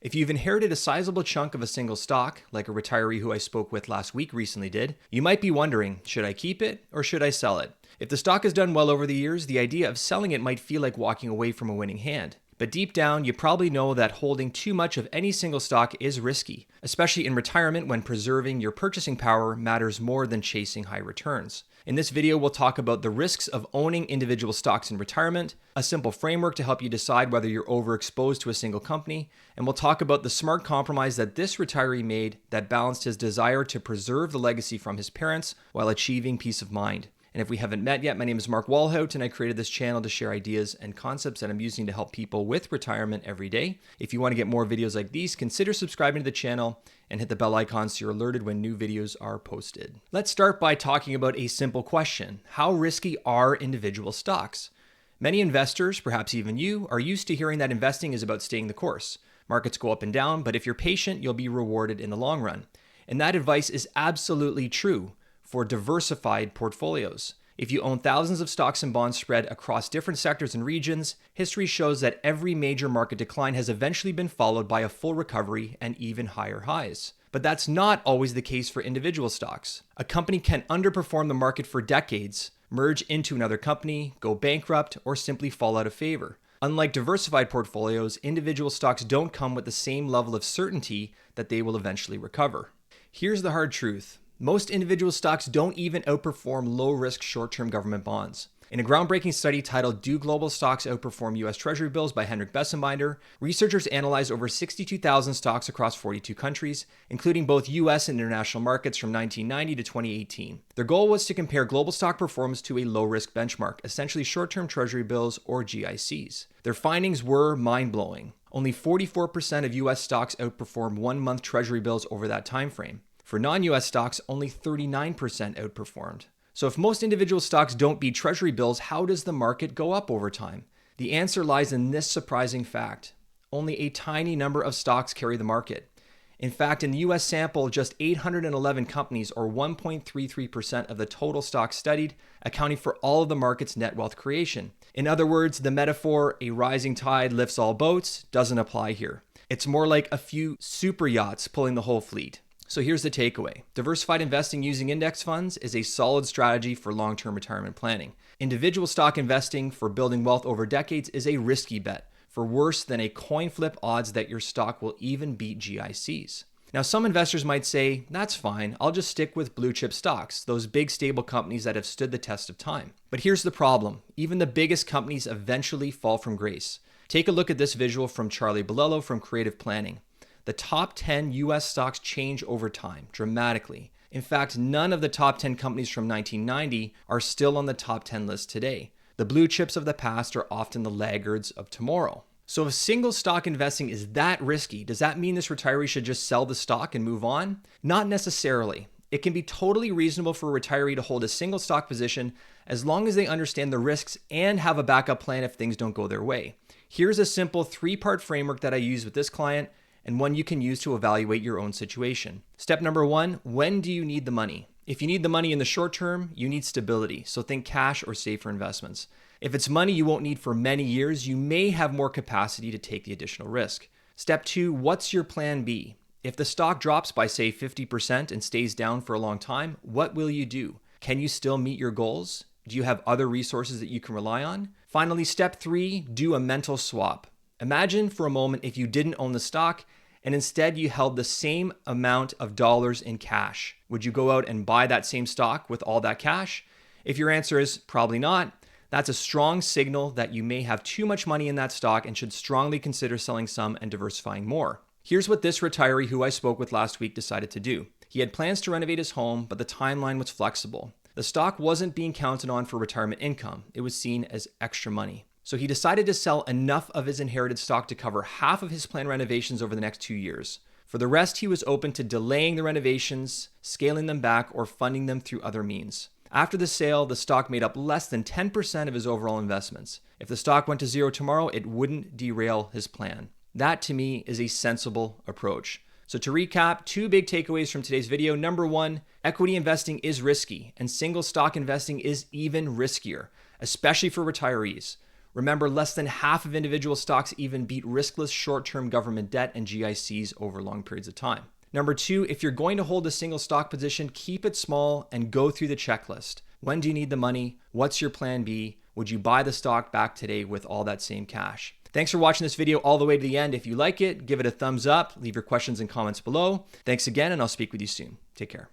If you've inherited a sizable chunk of a single stock, like a retiree who I spoke with last week recently did, you might be wondering, should I keep it or should I sell it? If the stock has done well over the years, the idea of selling it might feel like walking away from a winning hand. But deep down, you probably know that holding too much of any single stock is risky, especially in retirement when preserving your purchasing power matters more than chasing high returns. In this video, we'll talk about the risks of owning individual stocks in retirement, a simple framework to help you decide whether you're overexposed to a single company, and we'll talk about the smart compromise that this retiree made that balanced his desire to preserve the legacy from his parents while achieving peace of mind. And if we haven't met yet, my name is Mark Walhout, and I created this channel to share ideas and concepts that I'm using to help people with retirement every day. If you want to get more videos like these, consider subscribing to the channel and hit the bell icon so you're alerted when new videos are posted. Let's start by talking about a simple question. How risky are individual stocks? Many investors, perhaps even you, are used to hearing that investing is about staying the course. Markets go up and down, but if you're patient, you'll be rewarded in the long run. And that advice is absolutely true for diversified portfolios. If you own thousands of stocks and bonds spread across different sectors and regions, history shows that every major market decline has eventually been followed by a full recovery and even higher highs. But that's not always the case for individual stocks. A company can underperform the market for decades, merge into another company, go bankrupt, or simply fall out of favor. Unlike diversified portfolios, individual stocks don't come with the same level of certainty that they will eventually recover. Here's the hard truth. Most individual stocks don't even outperform low-risk short-term government bonds. In a groundbreaking study titled Do Global Stocks Outperform U.S. Treasury Bills by Henrik Bessenbinder, researchers analyzed over 62,000 stocks across 42 countries, including both U.S. and international markets from 1990 to 2018. Their goal was to compare global stock performance to a low-risk benchmark, essentially short-term Treasury bills or GICs. Their findings were mind-blowing. Only 44% of U.S. stocks outperformed one-month Treasury bills over that time frame. For non-US stocks, only 39% outperformed. So if most individual stocks don't beat Treasury bills, how does the market go up over time? The answer lies in this surprising fact. Only a tiny number of stocks carry the market. In fact, in the US sample, just 811 companies, or 1.33% of the total stocks studied, accounting for all of the market's net wealth creation. In other words, the metaphor, a rising tide lifts all boats, doesn't apply here. It's more like a few super yachts pulling the whole fleet. So here's the takeaway. Diversified investing using index funds is a solid strategy for long-term retirement planning. Individual stock investing for building wealth over decades is a risky bet for worse than a coin flip odds that your stock will even beat GICs. Now, some investors might say, that's fine, I'll just stick with blue chip stocks, those big stable companies that have stood the test of time. But here's the problem. Even the biggest companies eventually fall from grace. Take a look at this visual from Charlie Bolello from Creative Planning. The top 10 US stocks change over time, dramatically. In fact, none of the top 10 companies from 1990 are still on the top 10 list today. The blue chips of the past are often the laggards of tomorrow. So if single stock investing is that risky, does that mean this retiree should just sell the stock and move on? Not necessarily. It can be totally reasonable for a retiree to hold a single stock position as long as they understand the risks and have a backup plan if things don't go their way. Here's a simple 3-part framework that I use with this client, and one you can use to evaluate your own situation. Step number 1, when do you need the money? If you need the money in the short term, you need stability, so think cash or safer investments. If it's money you won't need for many years, you may have more capacity to take the additional risk. Step 2, what's your plan B? If the stock drops by say 50% and stays down for a long time, what will you do? Can you still meet your goals? Do you have other resources that you can rely on? Finally, step 3, do a mental swap. Imagine for a moment if you didn't own the stock and instead you held the same amount of dollars in cash. Would you go out and buy that same stock with all that cash? If your answer is probably not, that's a strong signal that you may have too much money in that stock and should strongly consider selling some and diversifying more. Here's what this retiree who I spoke with last week decided to do. He had plans to renovate his home, but the timeline was flexible. The stock wasn't being counted on for retirement income. It was seen as extra money. So he decided to sell enough of his inherited stock to cover half of his planned renovations over the next 2 years. For the rest, he was open to delaying the renovations, scaling them back, or funding them through other means. After the sale, the stock made up less than 10% of his overall investments. If the stock went to zero tomorrow, it wouldn't derail his plan. That, to me, is a sensible approach. So to recap, 2 big takeaways from today's video. Number 1, equity investing is risky, and single stock investing is even riskier, especially for retirees. Remember, less than half of individual stocks even beat riskless short-term government debt and GICs over long periods of time. Number 2, if you're going to hold a single stock position, keep it small and go through the checklist. When do you need the money? What's your plan B? Would you buy the stock back today with all that same cash? Thanks for watching this video all the way to the end. If you like it, give it a thumbs up, leave your questions and comments below. Thanks again, and I'll speak with you soon. Take care.